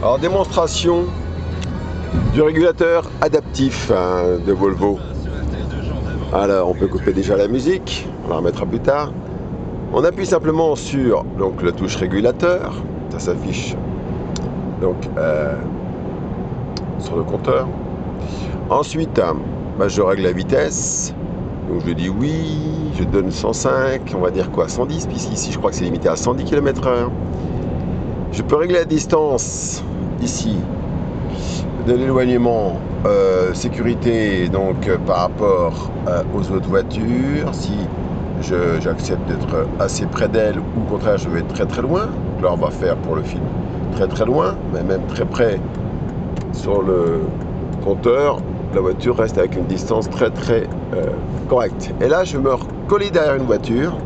Alors, démonstration du régulateur adaptif de Volvo. Alors, on peut couper déjà la musique, on la remettra plus tard. On appuie simplement sur donc, la touche régulateur, ça s'affiche donc sur le compteur. Ensuite, je règle la vitesse. Donc je dis oui, je donne 105, on va dire quoi, 110, puisqu'ici je crois que c'est limité à 110 km/h. Je peux régler la distance ici de l'éloignement sécurité donc par rapport aux autres voitures. Si j'accepte d'être assez près d'elle ou au contraire je vais être très très loin. Donc là on va faire pour le film très très loin, mais même très près sur le compteur. La voiture reste avec une distance très très correcte. Et là je me recolle derrière une voiture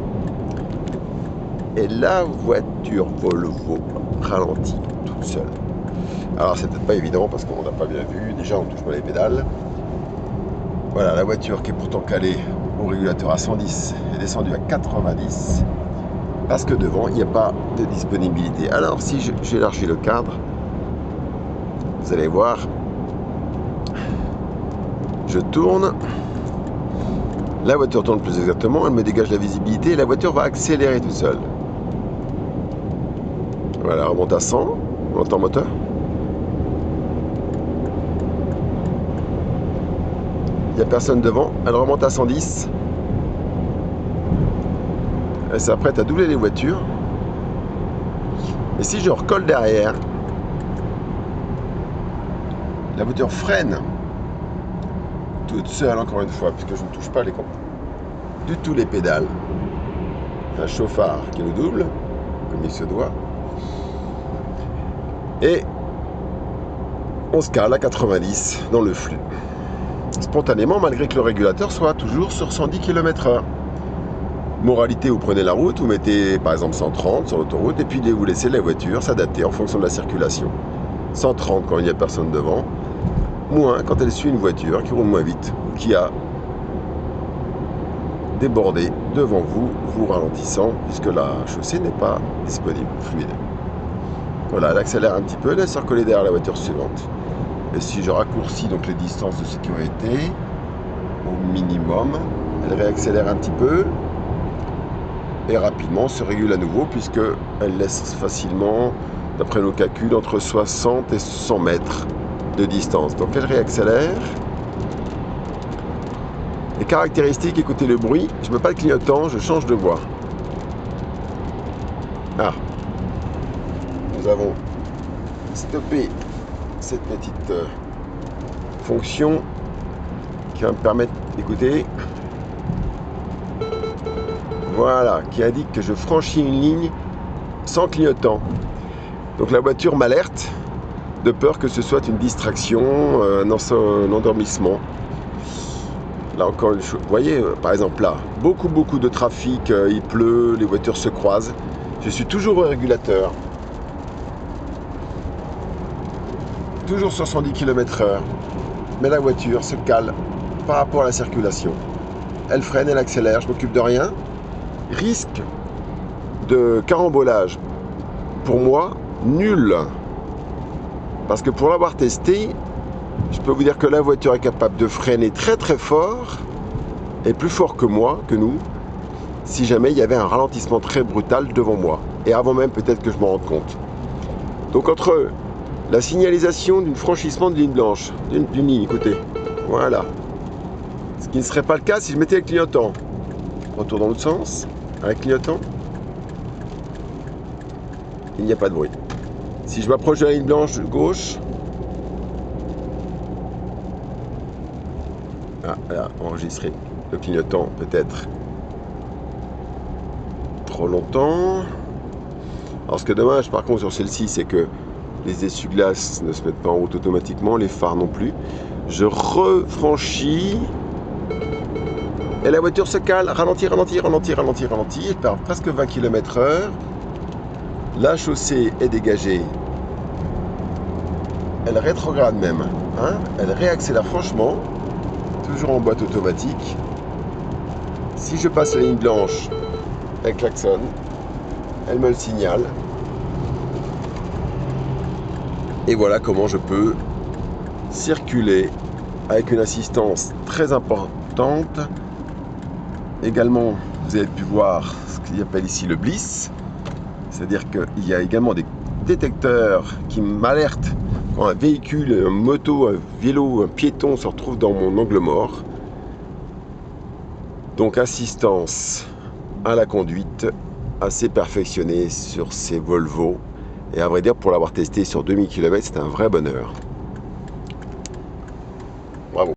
et la voiture Volvo ralentit toute seule. Alors c'est peut-être pas évident parce qu'on n'a pas bien vu, déjà on touche pas les pédales. Voilà, la voiture qui est pourtant calée au régulateur à 110 est descendue à 90 parce que devant il n'y a pas de disponibilité. Alors si j'élargis le cadre, vous allez voir, je tourne, la voiture tourne plus exactement, elle me dégage la visibilité et la voiture va accélérer toute seule. Voilà, elle remonte à 100, on entend le moteur. Il n'y a personne devant, elle remonte à 110. Elle s'apprête à doubler les voitures. Et si je recolle derrière, la voiture freine toute seule encore une fois, puisque je ne touche pas du tout les pédales. Un chauffard qui nous double, comme il se doit. Et on se cale à 90 dans le flux. Spontanément, malgré que le régulateur soit toujours sur 110 km/h. Moralité, vous prenez la route, vous mettez par exemple 130 sur l'autoroute, et puis vous laissez la voiture s'adapter en fonction de la circulation. 130 quand il n'y a personne devant, moins quand elle suit une voiture qui roule moins vite, ou qui a débordé devant vous, vous ralentissant, puisque la chaussée n'est pas disponible, fluide. Voilà, elle accélère un petit peu, elle se recoller derrière la voiture suivante. Et si je raccourcis donc les distances de sécurité au minimum, elle réaccélère un petit peu et rapidement se régule à nouveau puisqu'elle laisse facilement, d'après nos calculs, entre 60 et 100 mètres de distance. Donc elle réaccélère. Les caractéristiques, écoutez le bruit, je ne mets pas le clignotant, je change de voie. Ah, nous avons stoppé cette petite fonction qui va me permettre d'écouter. Voilà, qui indique que je franchis une ligne sans clignotant. Donc la voiture m'alerte de peur que ce soit une distraction, un endormissement. Là encore une chose, vous voyez, par exemple là, beaucoup de trafic, il pleut, les voitures se croisent. Je suis toujours au régulateur. Toujours sur 110 km/h, mais la voiture se cale par rapport à la circulation. Elle freine, elle accélère, je m'occupe de rien. Risque de carambolage, pour moi, nul. Parce que pour l'avoir testé, je peux vous dire que la voiture est capable de freiner très très fort, et plus fort que moi, que nous, si jamais il y avait un ralentissement très brutal devant moi. Et avant même peut-être que je m'en rende compte. Donc entre la signalisation d'un franchissement de ligne blanche, d'une ligne, écoutez, voilà. Ce qui ne serait pas le cas si je mettais le clignotant. Retour dans l'autre sens, avec clignotant. Il n'y a pas de bruit. Si je m'approche de la ligne blanche de gauche, là, enregistrer le clignotant peut-être trop longtemps. Alors ce que dommage par contre sur celle-ci, c'est que les essuie-glaces ne se mettent pas en route automatiquement, les phares non plus. Je refranchis et la voiture se cale, ralentit. Elle perd presque 20 km/h. La chaussée est dégagée. Elle rétrograde même. Hein, elle réaccélère franchement. Toujours en boîte automatique. Si je passe la ligne blanche, elle klaxonne. Elle me le signale. Et voilà comment je peux circuler avec une assistance très importante. Également, vous avez pu voir ce qu'il appelle ici le bliss, c'est-à-dire qu'il y a également des détecteurs qui m'alertent quand un véhicule, une moto, un vélo, un piéton se retrouve dans mon angle mort. Donc assistance à la conduite assez perfectionnée sur ces Volvo. Et à vrai dire, pour l'avoir testé sur 2000 km, c'est un vrai bonheur.